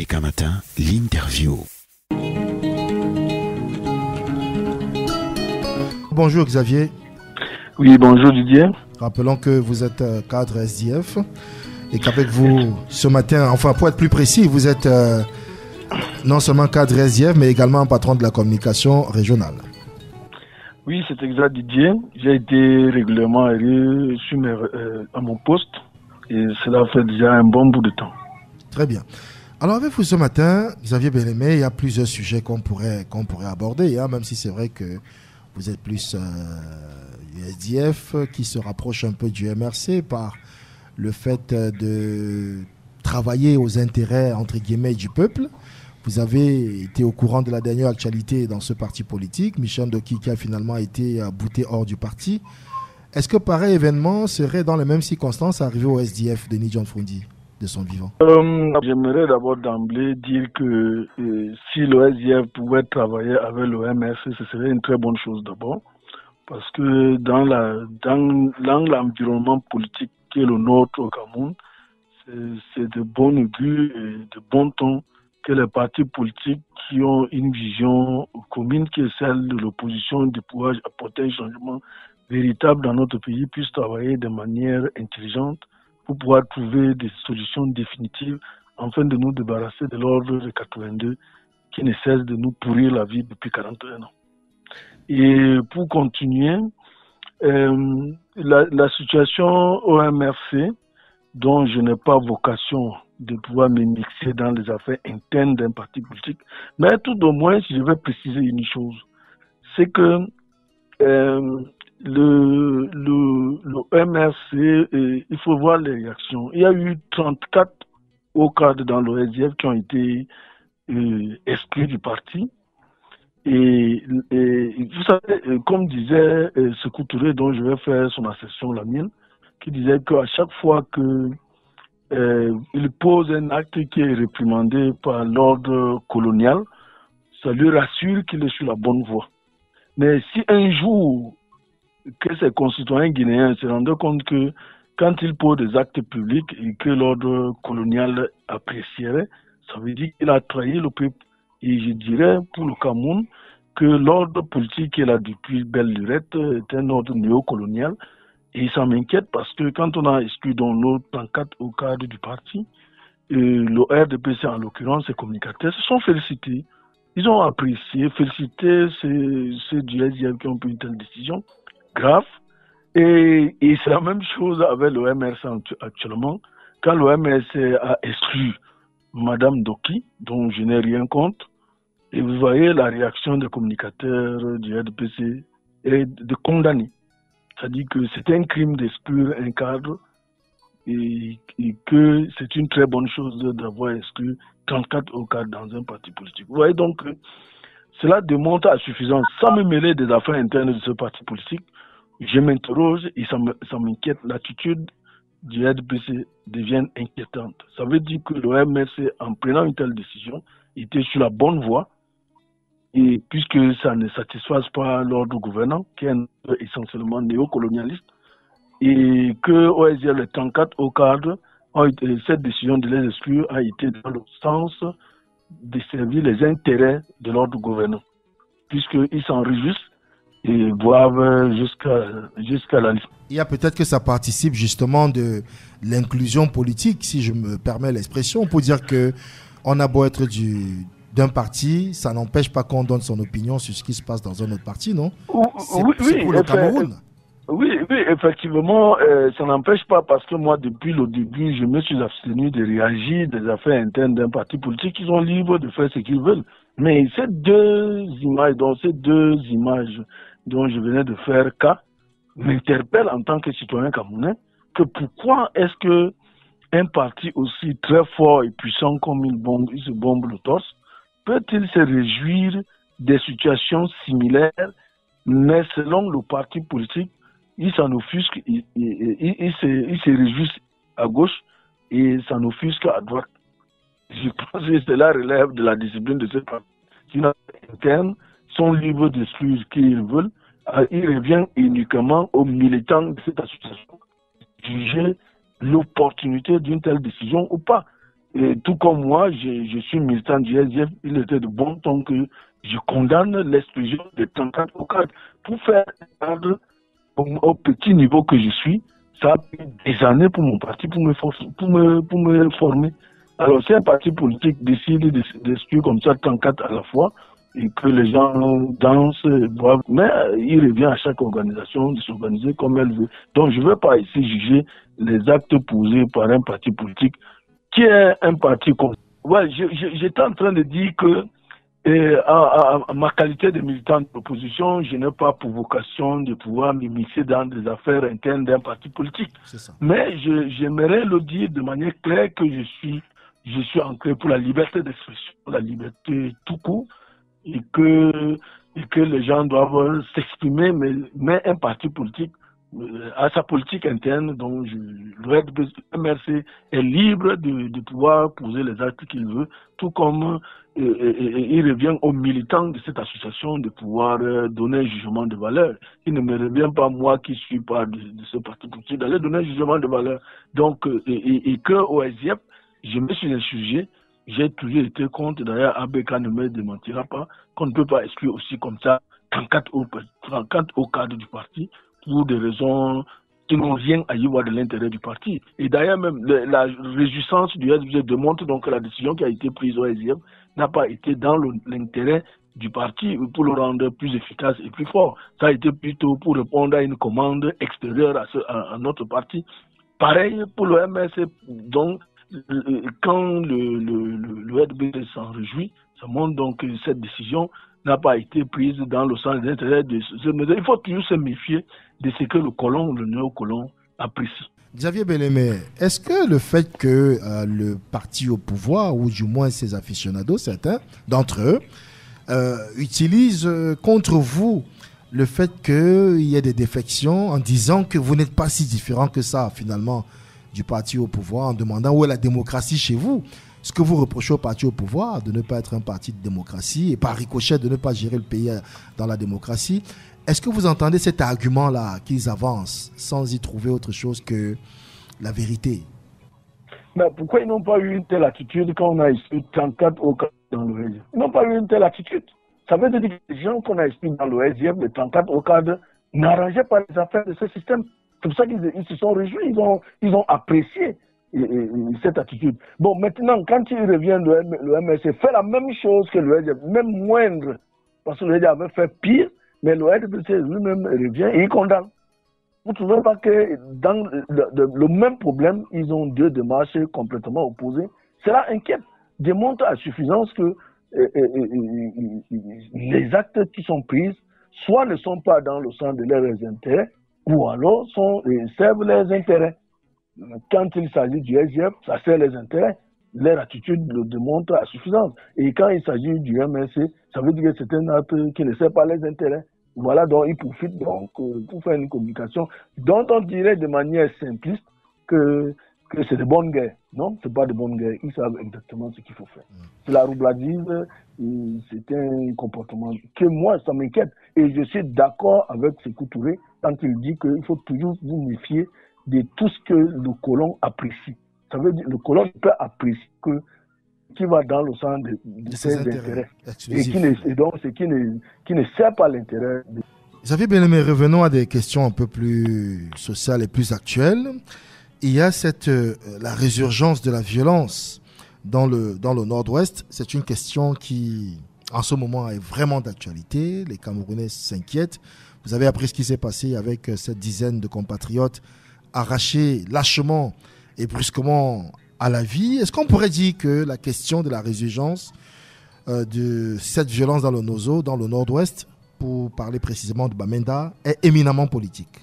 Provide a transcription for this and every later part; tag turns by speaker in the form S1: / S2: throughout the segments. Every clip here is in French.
S1: Africa Matin, l'interview.
S2: Bonjour Xavier.
S3: Oui, bonjour Didier.
S2: Rappelons que vous êtes cadre SDF et qu'avec vous ce matin, enfin pour être plus précis, vous êtes non seulement cadre SDF mais également patron de la communication régionale.
S3: Oui, c'est exact Didier. J'ai été régulièrement élu à mon poste et cela fait déjà un bon bout de temps.
S2: Très bien. Alors avec vous ce matin, Xavier Bellemé, il y a plusieurs sujets qu'on pourrait aborder, même si c'est vrai que vous êtes plus du SDF qui se rapproche un peu du MRC par le fait de travailler aux intérêts entre guillemets du peuple. Vous avez été au courant de la dernière actualité dans ce parti politique, Michel Ndoki qui a finalement été bouté hors du parti. Est-ce que pareil événement serait dans les mêmes circonstances arrivé au SDF de Denis John Frondi de son vivant?
S3: J'aimerais d'abord d'emblée dire que si le SDF pouvait travailler avec le MRC, ce serait une très bonne chose d'abord. Parce que dans l'environnement politique qui est le nôtre au Cameroun, c'est de bon augure et de bon ton que les partis politiques qui ont une vision commune qui est celle de l'opposition de pouvoir apporter un changement véritable dans notre pays puissent travailler de manière intelligente pour pouvoir trouver des solutions définitives afin de nous débarrasser de l'ordre de 82 qui ne cesse de nous pourrir la vie depuis 41 ans. Et pour continuer, la situation au MRC, dont je n'ai pas vocation de pouvoir me mixer dans les affaires internes d'un parti politique, mais tout au moins, je vais préciser une chose, c'est que le MRC, il faut voir les réactions. Il y a eu 34 hauts cadres dans le SDF qui ont été exclus du parti. Et vous savez, comme disait Sékou Touré, dont je vais faire son assertion, la mienne, qui disait qu'à chaque fois que il pose un acte qui est réprimandé par l'ordre colonial, ça lui rassure qu'il est sur la bonne voie. Mais si un jour que ses concitoyens guinéens se rendaient compte que quand il pose des actes publics et que l'ordre colonial apprécierait, ça veut dire qu'il a trahi le peuple. Et je dirais pour le Cameroun que l'ordre politique qui est là depuis belle lurette est un ordre néocolonial. Et ça m'inquiète parce que quand on a exclu dans nos 34 au cadre du parti, le RDPC en l'occurrence, ses communicateurs se sont félicités. Ils ont apprécié, félicité ceux du SDF qui ont pris une telle décision grave. Et c'est la même chose avec le MRC actuellement. Quand le MRC a exclu Madame Ndoki, dont je n'ai rien contre, et vous voyez la réaction des communicateurs du RDPC est de condamner. C'est-à-dire que c'est un crime d'exclure un cadre et que c'est une très bonne chose d'avoir exclu 34 au cadre dans un parti politique. Vous voyez donc que cela démontre à suffisance, sans me mêler des affaires internes de ce parti politique, je m'interroge et ça m'inquiète. L'attitude du RDPC devient inquiétante. Ça veut dire que le MRC, en prenant une telle décision, était sur la bonne voie. Et puisque ça ne satisfasse pas l'ordre gouvernant, qui est essentiellement néocolonialiste, et que OSDF, les 34 au cadre, cette décision de les exclure a été dans le sens de servir les intérêts de l'ordre gouvernant, puisqu'ils s'en réjouissent et boivent jusqu'à la liste.
S2: Il y a peut-être que ça participe justement de l'inclusion politique, si je me permets l'expression, pour dire que on a beau être d'un parti, ça n'empêche pas qu'on donne son opinion sur ce qui se passe dans un autre parti, non? C'est pour le Cameroun.
S3: Oui, effectivement, ça n'empêche pas parce que moi, depuis le début, je me suis abstenu de réagir des affaires internes d'un parti politique. Ils sont libres de faire ce qu'ils veulent. Mais ces deux images dont je venais de faire cas m'interpellent en tant que citoyen camerounais que pourquoi est-ce que un parti aussi très fort et puissant comme il se bombe le torse peut-il se réjouir des situations similaires, mais selon le parti politique, il s'en offusque, il se réjouit à gauche et s'en offusque à droite. Je pense que cela relève de la discipline de ce parti. Qui internes sont libres d'exclure qui ils veulent. Il revient uniquement aux militants de cette association de juger l'opportunité d'une telle décision ou pas. Et tout comme moi, je suis militant du SDF, il était de bon ton que je condamne l'exclusion des 34 au cadre. Pour faire cadre au petit niveau que je suis, ça a pris des années pour mon parti, pour me former. Alors, si un parti politique décide d'exclure comme ça 34 à la fois, et que les gens dansent, boivent, mais il revient à chaque organisation de s'organiser comme elle veut. Donc, je ne veux pas ici juger les actes posés par un parti politique qui est un parti comme... Ouais, j'étais en train de dire que à ma qualité de militant de l'opposition, je n'ai pas pour vocation de pouvoir m'immiscer dans des affaires internes d'un parti politique. Mais j'aimerais le dire de manière claire que je suis ancré pour la liberté d'expression, la liberté tout court, et que les gens doivent s'exprimer, mais un parti politique à sa politique interne, donc le MRC est libre de pouvoir poser les actes qu'il veut, tout comme il revient aux militants de cette association de pouvoir donner un jugement de valeur. Il ne me revient pas, moi qui suis pas de ce parti politique, d'aller donner un jugement de valeur. Donc, et que au SDF, je me suis insurgé. J'ai toujours été contre, d'ailleurs, ABK ne me démentira pas, qu'on ne peut pas exclure aussi comme ça 34 au cadre du parti pour des raisons qui n'ont rien à y voir de l'intérêt du parti. Et d'ailleurs, même la réjouissance du SDF démontre donc que la décision qui a été prise au SDF n'a pas été dans l'intérêt du parti pour le rendre plus efficace et plus fort. Ça a été plutôt pour répondre à une commande extérieure à notre parti. Pareil pour le MSC, donc, quand le RDB s'en réjouit, ça montre donc que cette décision n'a pas été prise dans le sens des intérêts de ce modèle. Il faut toujours se méfier de ce que le néocolon apprécie.
S2: Xavier Bellemé, est-ce que le fait que le parti au pouvoir, ou du moins ses aficionados, certains d'entre eux, utilisent contre vous le fait qu'il y ait des défections en disant que vous n'êtes pas si différent que ça, finalement, du parti au pouvoir, en demandant où est la démocratie chez vous? Ce que vous reprochez au parti au pouvoir, de ne pas être un parti de démocratie et par ricochet de ne pas gérer le pays dans la démocratie, est-ce que vous entendez cet argument-là qu'ils avancent sans y trouver autre chose que la vérité?
S3: Mais pourquoi ils n'ont pas eu une telle attitude quand on a exclu 34 au cadre dans le SDF? Ils n'ont pas eu une telle attitude. Ça veut dire que les gens qu'on a exclus dans le SDF, les 34 au cadre, n'arrangeaient pas les affaires de ce système. C'est pour ça qu'ils se sont réjouis, ils ont apprécié cette attitude. Bon, maintenant, quand il revient, le MSC fait la même chose que le SDF, même moindre, parce que le SDF avait fait pire, mais le SDF lui-même revient et il condamne. Vous ne trouvez pas que dans le même problème, ils ont deux démarches complètement opposées? Cela inquiète, démontre à suffisance que les actes qui sont pris, soit ne sont pas dans le sens de leurs intérêts, ou alors servent leurs intérêts. Quand il s'agit du SDF, ça sert les intérêts. Leur attitude le démontre à suffisance. Et quand il s'agit du MSC, ça veut dire que c'est un acte qui ne sert pas les intérêts. Voilà, donc ils profitent donc pour faire une communication dont on dirait de manière simpliste que c'est de bonne guerre. Non, ce n'est pas de bonne guerre. Ils savent exactement ce qu'il faut faire. C'est la roubladise, c'est un comportement que moi, ça m'inquiète. Et je suis d'accord avec Sékou Touré quand il dit qu'il faut toujours vous méfier de tout ce que le colon apprécie. Ça veut dire que le colon peut apprécier qui va dans le sens de ses intérêts. Et donc, ce qui ne sert pas l'intérêt.
S2: Xavier Bellemé, revenons à des questions un peu plus sociales et plus actuelles. Il y a la résurgence de la violence dans le Nord-Ouest. C'est une question qui, en ce moment, est vraiment d'actualité. Les Camerounais s'inquiètent. Vous avez appris ce qui s'est passé avec cette dizaine de compatriotes arrachés lâchement et brusquement à la vie. Est-ce qu'on pourrait dire que la question de la résurgence de cette violence dans le Nozo, dans le Nord-Ouest, pour parler précisément de Bamenda, est éminemment politique?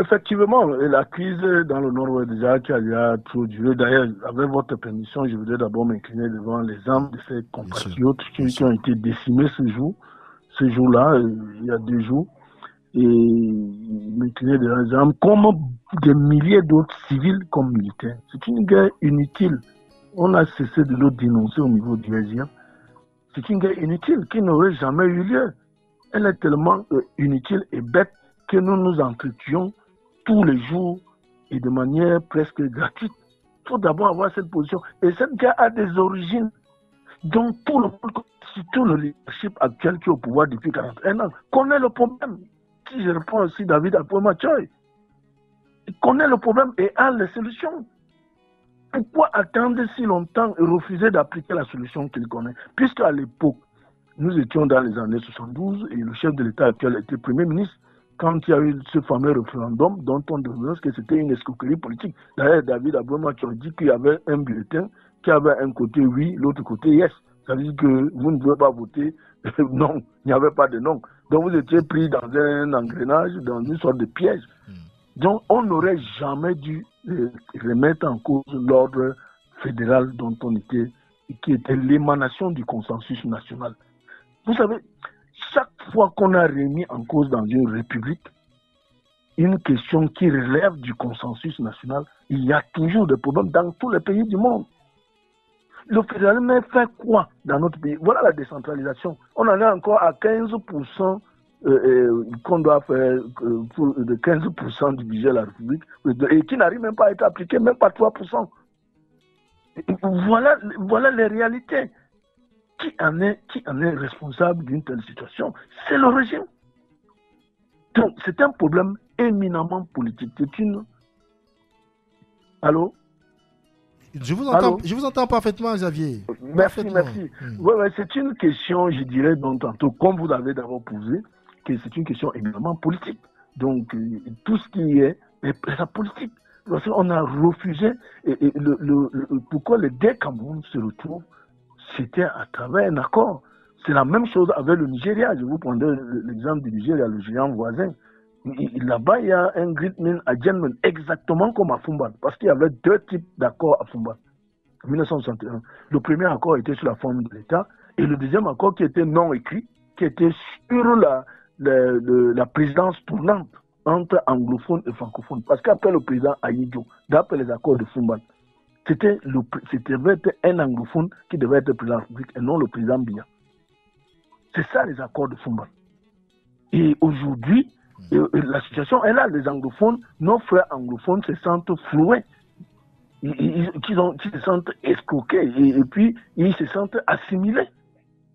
S3: Effectivement, la crise dans le Nord-Ouest déjà qui a déjà trop duré. D'ailleurs, avec votre permission, je voudrais d'abord m'incliner devant les âmes de ces compatriotes qui ont été décimés ce jour-là, il y a 2 jours. Et m'incliner devant les âmes comme des milliers d'autres civils comme militaires. C'est une guerre inutile. On a cessé de le dénoncer au niveau du SDF. C'est une guerre inutile qui n'aurait jamais eu lieu. Elle est tellement inutile et bête que nous nous entretuons tous les jours et de manière presque gratuite. faut d'abord avoir cette position. Et cette guerre a des origines dont tout le monde, surtout le leadership actuel qui est au pouvoir depuis 41 ans, connaît le problème. Si je reprends aussi David Apomachoy, il connaît le problème et a les solutions. Pourquoi attendre si longtemps et refuser d'appliquer la solution qu'il connaît? Puisque à l'époque, nous étions dans les années 72 et le chef de l'État actuel était Premier ministre quand il y a eu ce fameux référendum dont on devait que c'était une escroquerie politique. D'ailleurs, David Apomachoy dit qu'il y avait un bulletin qui avait un côté oui, l'autre côté yes. Ça veut dire que vous ne pouvez pas voter non, il n'y avait pas de non. Donc vous étiez pris dans un engrenage, dans une sorte de piège. Donc on n'aurait jamais dû remettre en cause l'ordre fédéral dont on était, qui était l'émanation du consensus national. Vous savez, chaque fois qu'on a remis en cause dans une république une question qui relève du consensus national, il y a toujours des problèmes dans tous les pays du monde. Le fédéralisme fait quoi dans notre pays? Voilà la décentralisation. On en est encore à 15% qu'on doit faire de 15% du budget de la République et qui n'arrive même pas à être appliqué, même pas 3%. Voilà les réalités. Qui en est responsable d'une telle situation? C'est le régime. Donc, c'est un problème éminemment politique. C'est une... Allô?
S2: Je vous entends parfaitement, Xavier.
S3: Merci. Ouais, c'est une question, je dirais, dont tantôt, comme vous l'avez d'abord posé, que c'est une question éminemment politique. Donc, tout ce qui est la politique. Parce qu'on a refusé, pourquoi les deux Cameroun se retrouvent, c'était à travers un accord. C'est la même chose avec le Nigeria. Je vous prendrai l'exemple du Nigeria, le géant voisin. Là-bas, il y a un agreement adjustment exactement comme à Fumban, parce qu'il y avait deux types d'accords à Fumban en 1961. Le premier accord était sur la forme de l'État et le deuxième accord qui était non écrit, qui était sur la présidence tournante entre anglophones et francophones. Parce qu'après le président Ahidjo, d'après les accords de Fumban, c'était un anglophone qui devait être président de la République et non le président Biya. C'est ça les accords de Fumban. Et aujourd'hui, la situation est là. Les anglophones, nos frères anglophones se sentent floués. Ils se sentent escroqués et puis ils se sentent assimilés.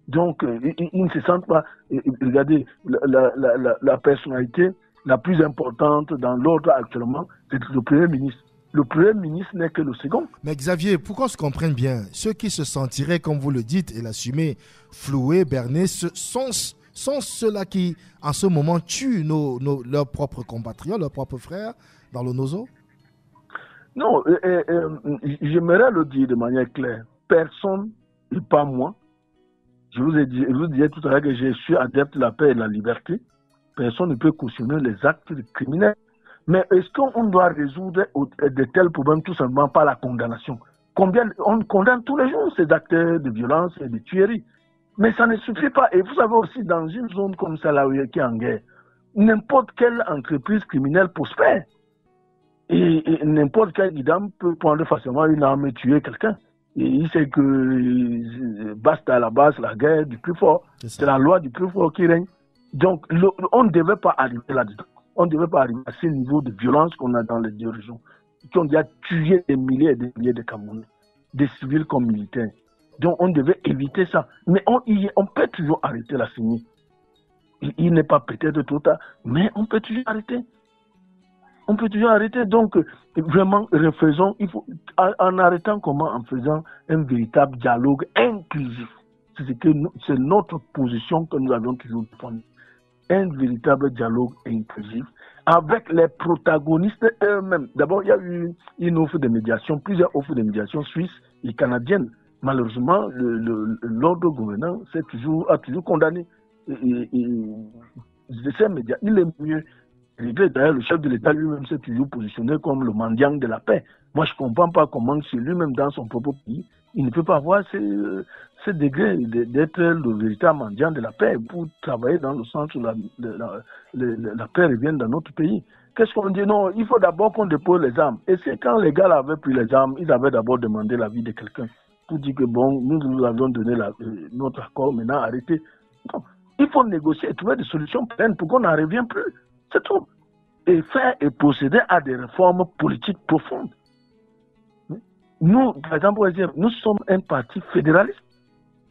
S3: Donc, ils ne se sentent pas... Regardez, la personnalité la plus importante dans l'ordre actuellement, c'est le Premier ministre. Le Premier ministre n'est que le second.
S2: Mais Xavier, pour qu'on se comprenne bien, ceux qui se sentiraient, comme vous le dites, et l'assumer, floués, bernés, sont ceux-là qui, en ce moment, tuent leurs propres compatriotes, leurs propres frères dans le Nozo?
S3: Non, j'aimerais le dire de manière claire. Personne, et pas moi, je vous disais tout à l'heure que je suis adepte de la paix et de la liberté. Personne ne peut cautionner les actes criminels. Mais est-ce qu'on doit résoudre de tels problèmes tout simplement par la condamnation? On condamne tous les jours ces actes de violence et de tuerie. Mais ça ne suffit pas. Et vous savez aussi, dans une zone comme celle-là qui est en guerre, n'importe quelle entreprise criminelle prospère. Et n'importe quel guidame peut prendre facilement une arme et tuer quelqu'un. Et il sait que basta à la base la guerre du plus fort. C'est la loi du plus fort qui règne. Donc, on ne devait pas arriver là-dedans. On ne devait pas arriver à ce niveau de violence qu'on a dans les deux régions, qui ont déjà tué des milliers et des milliers de Camerounais, des civils comme militaires. Donc, on devait éviter ça. Mais on peut toujours arrêter la saignée. Il n'est pas peut-être trop tard, mais on peut toujours arrêter. On peut toujours arrêter. Donc, vraiment, refaisons, en arrêtant comment? En faisant un véritable dialogue inclusif. C'est notre position que nous avons toujours défendue. Un véritable dialogue inclusif avec les protagonistes eux-mêmes. D'abord, il y a eu une offre de médiation, plusieurs offres de médiation suisses et canadiennes. Malheureusement, l'ordre gouvernant a toujours condamné. Ces médias, il est mieux réglé. D'ailleurs, le chef de l'État lui-même s'est toujours positionné comme le mendiant de la paix. Moi, je ne comprends pas comment c'est lui-même dans son propre pays, il ne peut pas avoir ce degré d'être le véritable mendiant de la paix pour travailler dans le sens où la paix revienne dans notre pays. Qu'est-ce qu'on dit? Non, il faut d'abord qu'on dépose les armes. Et c'est quand les gars avaient pris les armes, ils avaient d'abord demandé l'avis de quelqu'un pour dire que bon, nous avions donné notre accord, maintenant arrêtez. Non, il faut négocier et trouver des solutions pérennes pour qu'on n'en revienne plus. C'est tout. Et faire et procéder à des réformes politiques profondes. nous, par exemple, nous sommes un parti fédéraliste.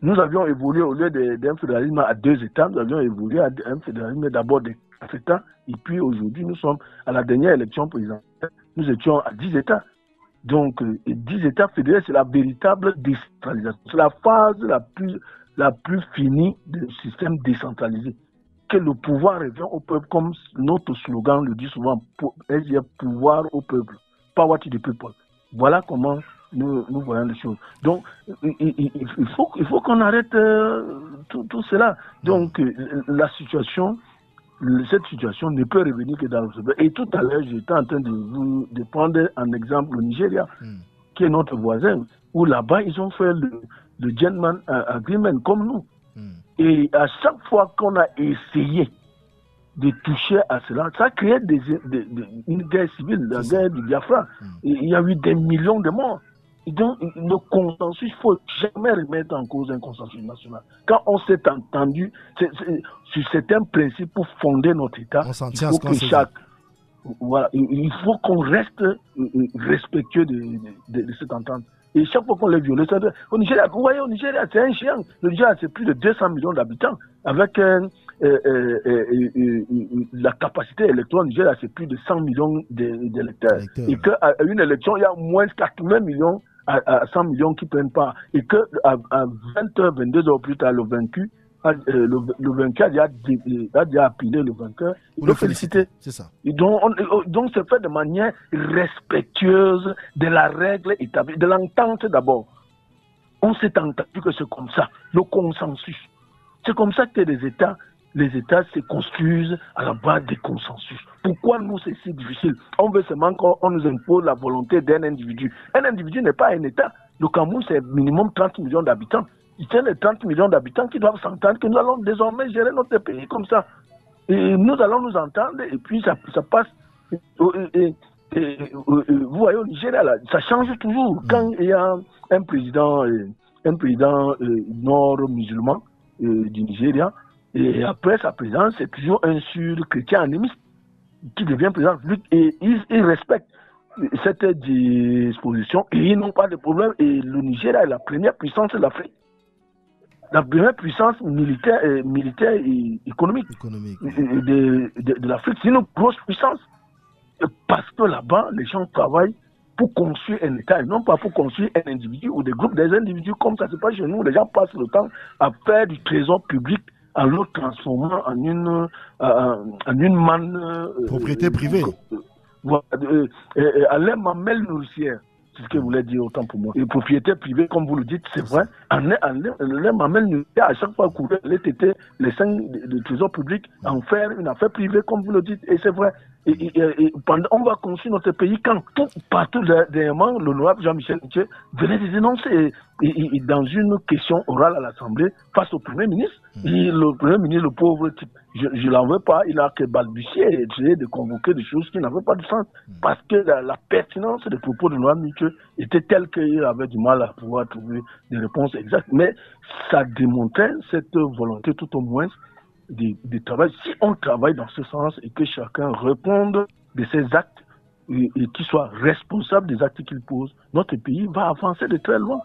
S3: Nous avions évolué au lieu d'un fédéralisme à 2 États, nous avions évolué à un fédéralisme d'abord de 4 États, et puis aujourd'hui, nous sommes à la dernière élection présidentielle, nous étions à 10 États. Donc, 10 États fédérés, c'est la véritable décentralisation. C'est la phase la plus finie du système décentralisé. Que le pouvoir revient au peuple, comme notre slogan le dit souvent, pouvoir au peuple, power to the people. Voilà comment nous voyons les choses. Donc, il faut qu'on arrête tout cela. Donc, cette situation ne peut revenir que dans le... Et tout à l'heure, j'étais en train de prendre un exemple le Nigeria, qui est notre voisin, où là-bas, ils ont fait le gentleman agreement comme nous. Et à chaque fois qu'on a essayé de toucher à cela, ça crée une guerre civile, la guerre du Biafra. Il y a eu des millions de morts. Et donc, le consensus, il ne faut jamais remettre en cause un consensus national. Quand on s'est entendu sur certains principes pour fonder notre État, il faut que voilà, il faut qu'on reste respectueux de cette entente. Et chaque fois qu'on les viole, au Nigeria, vous voyez, au Nigeria, c'est un géant. Le Nigeria, c'est plus de 200 millions d'habitants. Avec la capacité électorale au Nigeria, c'est plus de 100 millions d'électeurs. Et qu'à une élection, il y a moins de 80 millions à 100 millions qui prennent part. Et qu'à 20h, 22h plus tard, le vaincu a déjà appelé le vainqueur.
S2: Pour le féliciter. C'est ça.
S3: Et donc, c'est fait de manière respectueuse de la règle établie, de l'entente d'abord. On s'est entendu que c'est comme ça, le consensus. C'est comme ça que les États se construisent à la base des consensus. Pourquoi nous, c'est si difficile? On veut seulement qu'on nous impose la volonté d'un individu. Un individu n'est pas un État. Le Cameroun, c'est minimum 30 millions d'habitants. C'est les 30 millions d'habitants qui doivent s'entendre que nous allons désormais gérer notre pays comme ça. Et nous allons nous entendre et puis ça passe. Vous voyez, au Nigeria, là, ça change toujours. Quand il y a un président nord-musulman du Nigeria, et après sa présidence, c'est toujours un sur-chrétien animiste qui devient président et il respecte cette disposition et ils n'ont pas de problème. Et le Nigeria est la première puissance de l'Afrique. La première puissance militaire et économique. De l'Afrique. C'est une grosse puissance. Parce que là-bas, les gens travaillent pour construire un État et non pas pour construire un individu ou des groupes des individus comme ça se passe chez nous. Les gens passent le temps à faire du trésor public en le transformant en une manne...
S2: propriété privée.
S3: À l'air mamelle nourricière. C'est ce que vous voulez dire autant pour moi. Et propriété privée, comme vous le dites, c'est vrai. L'air mamelle nourricière, à chaque fois courir les 5 de trésor public, en faire une affaire privée, comme vous le dites. Et c'est vrai. On va construire notre pays quand partout dernièrement, l'honorable Jean-Michel Ntier venait de dénoncer et dans une question orale à l'Assemblée face au Premier ministre. Le Premier ministre, le pauvre type, je ne l'en veux pas, il a que balbutier et essayé de convoquer des choses qui n'avaient pas de sens parce que la pertinence des propos de l'honorable Ntier était telle qu'il avait du mal à pouvoir trouver des réponses exactes. Mais ça démontrait cette volonté tout au moins de travail. Si on travaille dans ce sens et que chacun réponde de ses actes et qu'il soit responsable des actes qu'il pose, notre pays va avancer de très loin.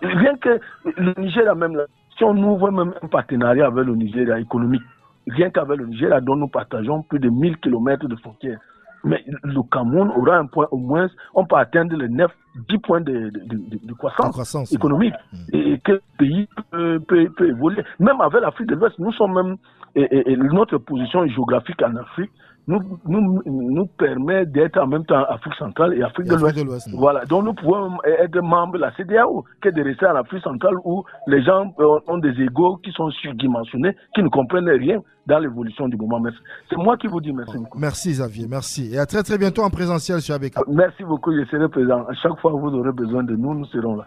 S3: Rien que le Nigeria même, si on ouvre même un partenariat avec le Nigeria économique, rien qu'avec le Nigeria dont nous partageons plus de 1000 km de frontières, mais le Cameroun aura un point au moins, on peut atteindre les 10 points de croissance économique et que le pays peut évoluer. Même avec l'Afrique de l'Ouest, nous sommes même, et notre position géographique en Afrique nous permet d'être en même temps Afrique centrale et Afrique de l'Ouest. Voilà. Donc nous pouvons être membres de la CEDEAO que de rester en Afrique centrale où les gens ont des égos qui sont surdimensionnés, qui ne comprennent rien dans l'évolution du moment. Merci. C'est moi qui vous dis merci.
S2: Merci Xavier, merci. Et à très très bientôt en présentiel sur ABK.
S3: Merci beaucoup, je serai présent. À chaque fois que vous aurez besoin de nous, nous serons là.